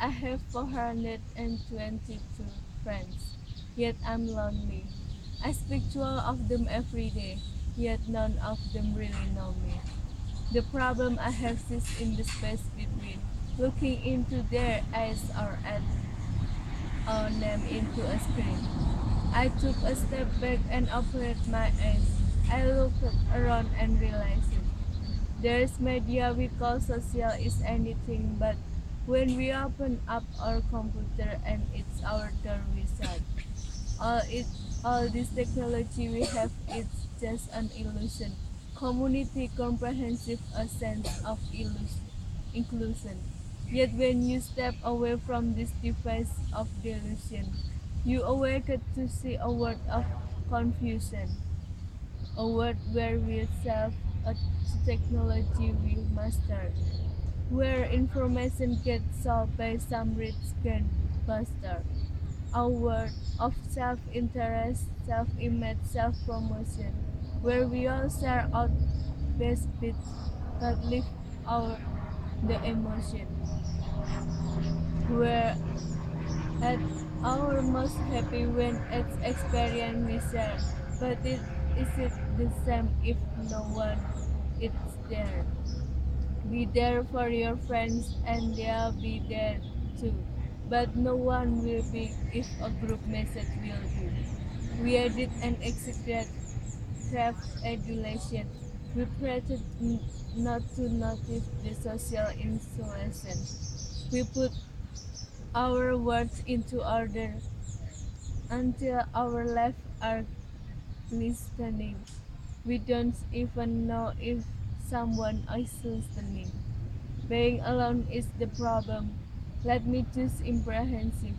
I have 422 friends, yet I'm lonely. I speak to all of them every day, yet none of them really know me. The problem I have sits in the space between, looking into their eyes or at our name into a screen. I took a step back and opened my eyes. I looked around and realized it. There's media we call social is anything but when we open up our computer and it's our turn we start. All it all this technology we have is just an illusion. Community comprehensive a sense of inclusion. Yet when you step away from this device of delusion, you awaken to see a world of confusion, a world where we self a technology we master, where information gets solved by some rich grandmaster, a world of self-interest, self-image, self-promotion, where we all share our best bits but leave our the emotion, where at our most happy when it's experience we share, but is it the same if no one is there? Be there for your friends and they'll be there too. But no one will be if a group message will do. We edit and execute craft adulation. We pretend not to notice the social insulation. We put our words into order until our lives are listening. We don't even know if someone is listening. Being alone is the problem. Let me choose imprehensive.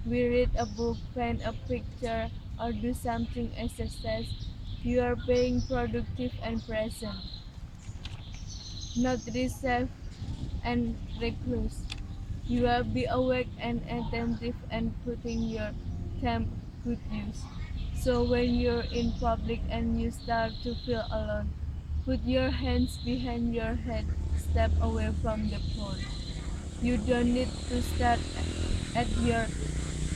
We read a book, paint a picture, or do something exercise. You are being productive and present, not reserved and recluse. You will be awake and attentive and putting your time good use. So when you're in public and you start to feel alone, put your hands behind your head, step away from the phone. You don't need to start at your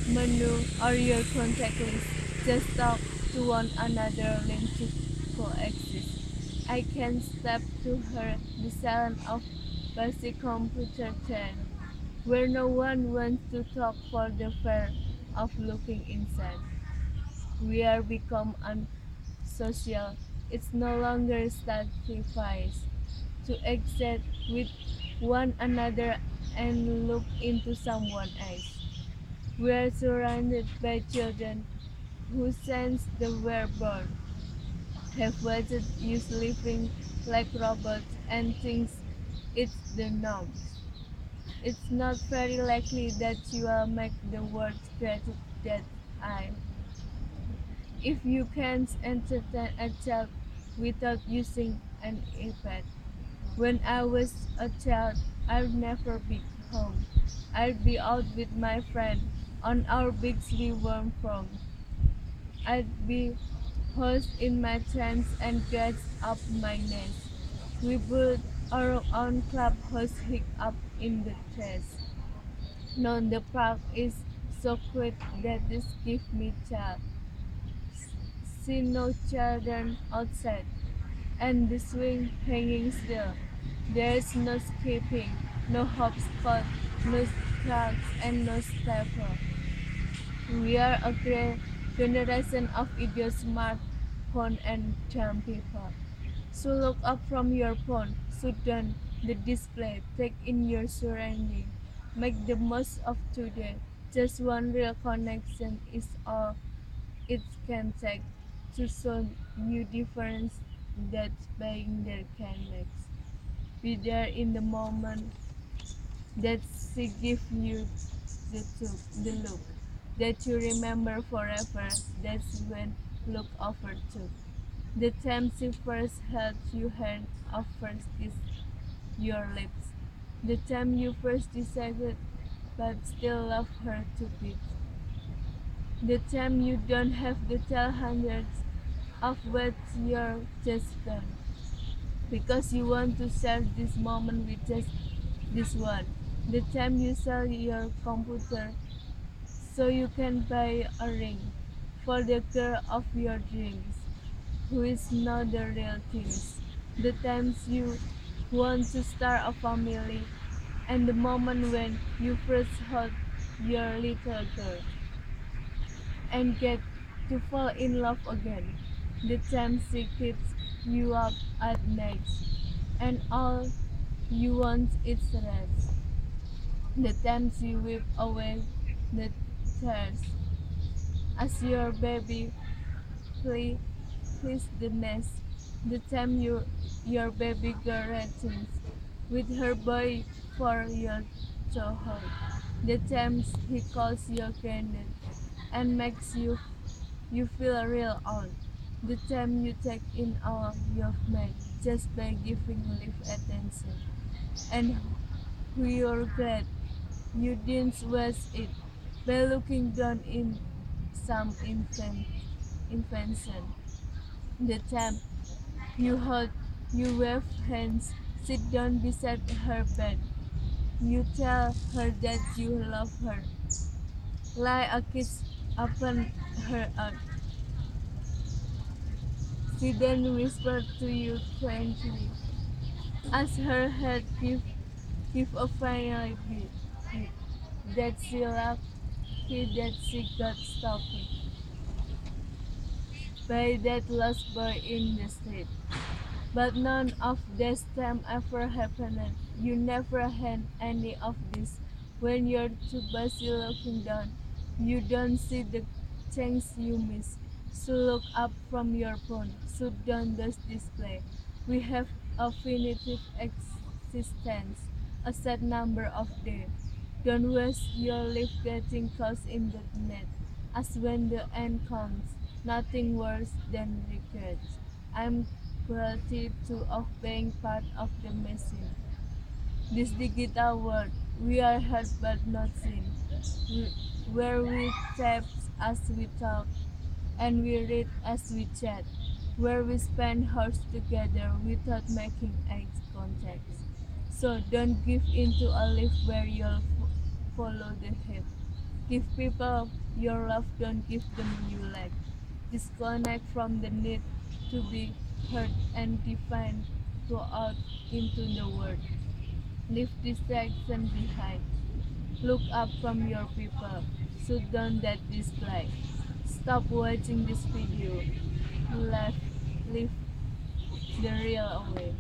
menu or your contact list. Just talk to one another, learn to coexist. I can step to her the sound of basic computer trend, where no one wants to talk for the fear of looking inside. We are become unsocial. It's no longer satisfies to exist with one another and look into someone else. We are surrounded by children who sense the we're born, have watched us living like robots and thinks it's the norm. It's not very likely that you will make the world greater than I. If you can't entertain a child without using an iPad. When I was a child, I'd never be home. I'd be out with my friend on our big sleeve-warm from. I'd be housed in my trance and dressed up my nest. We built our own clubhouse hik up in the trees. No, the park is so quiet that this gives me chill. See no children outside, and the swing hanging still. There's no skipping, no hopscotch, no tracks, and no stepper. We are a great generation of idiot smartphone and dumb people. So look up from your phone, sit down the display, take in your surrounding, make the most of today. Just one real connection is all it can take to show you difference that being there can make. Be there in the moment that she give you the look that you remember forever. That's when look over took. The time she first held your hand or first kissed your lips. The time you first decided but still love her to bits. The time you don't have to tell hundreds of what you're just done. Because you want to share this moment with just this one. The time you sell your computer so you can buy a ring for the girl of your dreams, who is not the real things. The times you want to start a family, and the moment when you first hold your little girl and get to fall in love again. The times she keeps you up at night, and all you want is rest. The times you whip away the tears as your baby flee flees the nest. The time your baby girl returns with her boy for your to hold. The times he calls your granddad and makes you feel real old. The time you take in all you've made just by giving live attention. And who you're glad you didn't waste it by looking down in some invention. The time you wave hands, sit down beside her bed. You tell her that you love her. Lie a kiss upon her arm. She then whispered to you gently, as her heart give a final beat, that she lucky that she got stalked by that lost boy in the street. But none of this time ever happened. You never had any of this. When you're too busy looking down, you don't see the things you miss. So look up from your phone. So down this display. We have a finite existence, a set number of days. Don't waste your life getting caught in the net, as when the end comes, nothing worse than regrets. I'm guilty too of being part of the machine. This digital world, we are heard but not seen, we, where we tap as we talk and we read as we chat, where we spend hours together without making eye contact. So don't give in to a life where you'll follow the hate. Give people your love, don't give them you lack. Disconnect from the need to be heard and define. Go out into the world. Leave distraction behind. Look up from your people. Shut down that display. Stop watching this video. Live the real away.